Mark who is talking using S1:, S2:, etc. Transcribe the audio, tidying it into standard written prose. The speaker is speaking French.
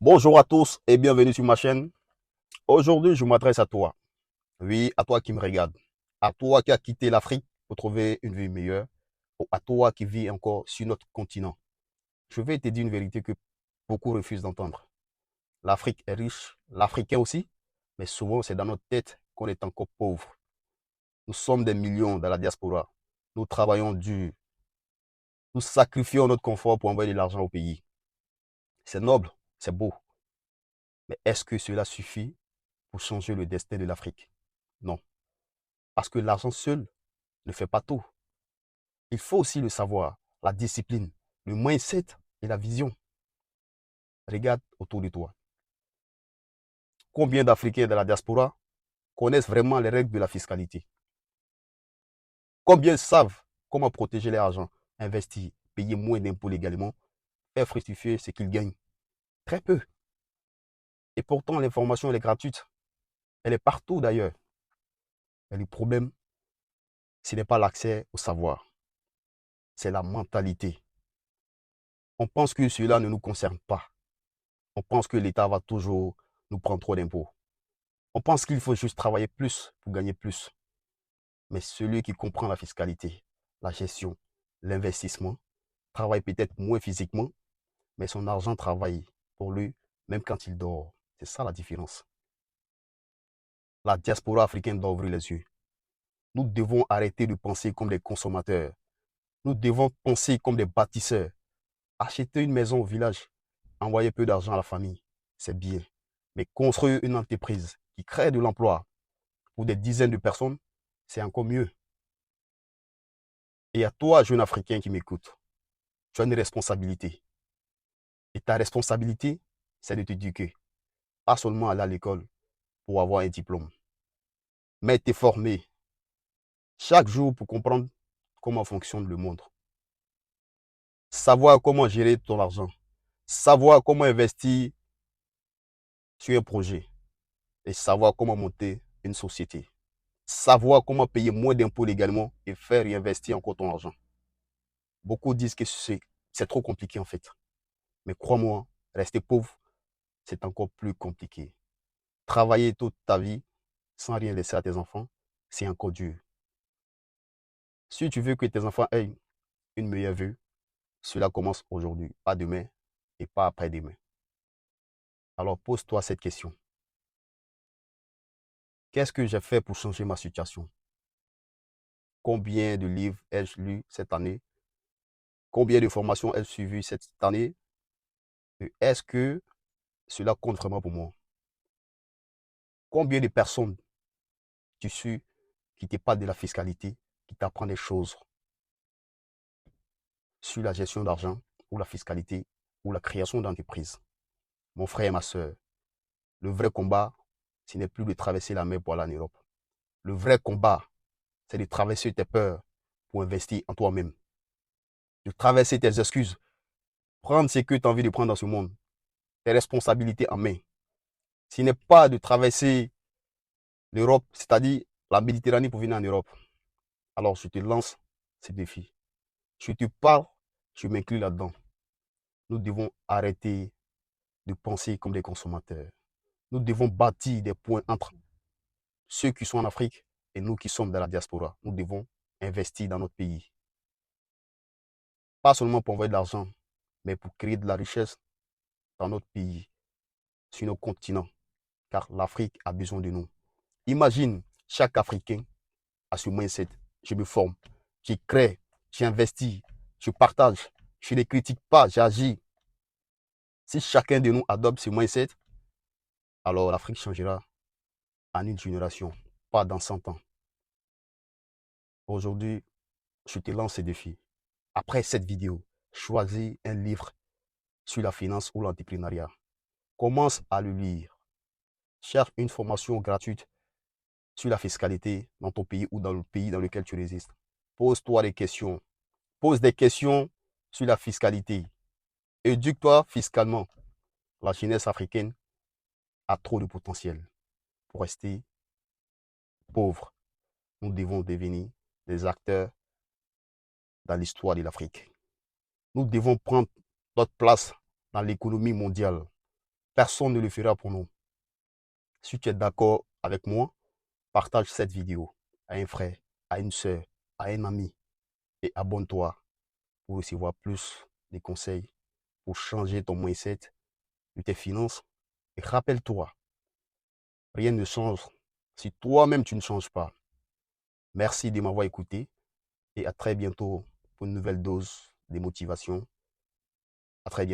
S1: Bonjour à tous et bienvenue sur ma chaîne. Aujourd'hui, je m'adresse à toi. Oui, à toi qui me regarde. À toi qui a quitté l'Afrique pour trouver une vie meilleure. Ou à toi qui vis encore sur notre continent. Je vais te dire une vérité que beaucoup refusent d'entendre. L'Afrique est riche, l'Africain aussi, mais souvent c'est dans notre tête qu'on est encore pauvre. Nous sommes des millions dans la diaspora. Nous travaillons dur. Nous sacrifions notre confort pour envoyer de l'argent au pays. C'est noble, c'est beau. Mais est-ce que cela suffit pour changer le destin de l'Afrique? Non. Parce que l'argent seul ne fait pas tout. Il faut aussi le savoir, la discipline, le mindset et la vision. Regarde autour de toi. Combien d'Africains de la diaspora connaissent vraiment les règles de la fiscalité? Combien savent comment protéger leur argent, investir, payer moins d'impôts légalement, faire fructifier ce qu'ils gagnent? Très peu. Et pourtant, l'information, elle est gratuite. Elle est partout d'ailleurs. Mais le problème, ce n'est pas l'accès au savoir, c'est la mentalité. On pense que cela ne nous concerne pas. On pense que l'État va toujours nous prendre trop d'impôts. On pense qu'il faut juste travailler plus pour gagner plus. Mais celui qui comprend la fiscalité, la gestion, l'investissement, travaille peut-être moins physiquement, mais son argent travaille pour lui, même quand il dort. C'est ça la différence. La diaspora africaine doit ouvrir les yeux. Nous devons arrêter de penser comme des consommateurs. Nous devons penser comme des bâtisseurs. Acheter une maison au village, envoyer peu d'argent à la famille, c'est bien. Mais construire une entreprise qui crée de l'emploi pour des dizaines de personnes, c'est encore mieux. Et à toi, jeune Africain qui m'écoute, tu as une responsabilité. Et ta responsabilité, c'est de t'éduquer. Pas seulement aller à l'école pour avoir un diplôme, mais te former chaque jour pour comprendre comment fonctionne le monde. Savoir comment gérer ton argent. Savoir comment investir sur un projet. Et savoir comment monter une société. Savoir comment payer moins d'impôts légalement et faire réinvestir encore ton argent. Beaucoup disent que c'est trop compliqué en fait. Mais crois-moi, rester pauvre, c'est encore plus compliqué. Travailler toute ta vie sans rien laisser à tes enfants, c'est encore dur. Si tu veux que tes enfants aient une meilleure vie, cela commence aujourd'hui, pas demain et pas après-demain. Alors pose-toi cette question. Qu'est-ce que j'ai fait pour changer ma situation? Combien de livres ai-je lu cette année? Combien de formations ai-je suivies cette année? Et est-ce que cela compte vraiment pour moi? Combien de personnes tu suis qui te parlent de la fiscalité, qui t'apprennent des choses sur la gestion d'argent ou la fiscalité ou la création d'entreprises? Mon frère et ma soeur, le vrai combat, ce n'est plus de traverser la mer pour aller en Europe. Le vrai combat, c'est de traverser tes peurs pour investir en toi-même. De traverser tes excuses, prendre ce que tu as envie de prendre dans ce monde, tes responsabilités en main. Ce n'est pas de traverser l'Europe, c'est-à-dire la Méditerranée pour venir en Europe. Alors je te lance ce défi. Je te parle, je m'inclus là-dedans. Nous devons arrêter de penser comme des consommateurs. Nous devons bâtir des points entre ceux qui sont en Afrique et nous qui sommes dans la diaspora. Nous devons investir dans notre pays. Pas seulement pour envoyer de l'argent, mais pour créer de la richesse dans notre pays, sur nos continents, car l'Afrique a besoin de nous. Imagine, chaque Africain a ce mindset. Je me forme, je crée, j'investis, je partage, je ne critique pas, j'agis. Si chacun de nous adopte ce mindset, alors l'Afrique changera en une génération, pas dans 100 ans. Aujourd'hui, je te lance ce défi. Après cette vidéo, choisis un livre sur la finance ou l'entrepreneuriat. Commence à le lire. Cherche une formation gratuite sur la fiscalité dans ton pays ou dans le pays dans lequel tu résides. Pose-toi des questions. Pose des questions sur la fiscalité. Éduque-toi fiscalement. La jeunesse africaine a trop de potentiel pour rester pauvre. Nous devons devenir des acteurs dans l'histoire de l'Afrique. Nous devons prendre notre place dans l'économie mondiale. Personne ne le fera pour nous. Si tu es d'accord avec moi, partage cette vidéo à un frère, à une soeur, à un ami et abonne-toi pour recevoir plus de conseils pour changer ton mindset de tes finances. Et rappelle-toi, rien ne change si toi-même tu ne changes pas. Merci de m'avoir écouté et à très bientôt pour une nouvelle dose de motivation. À très bientôt.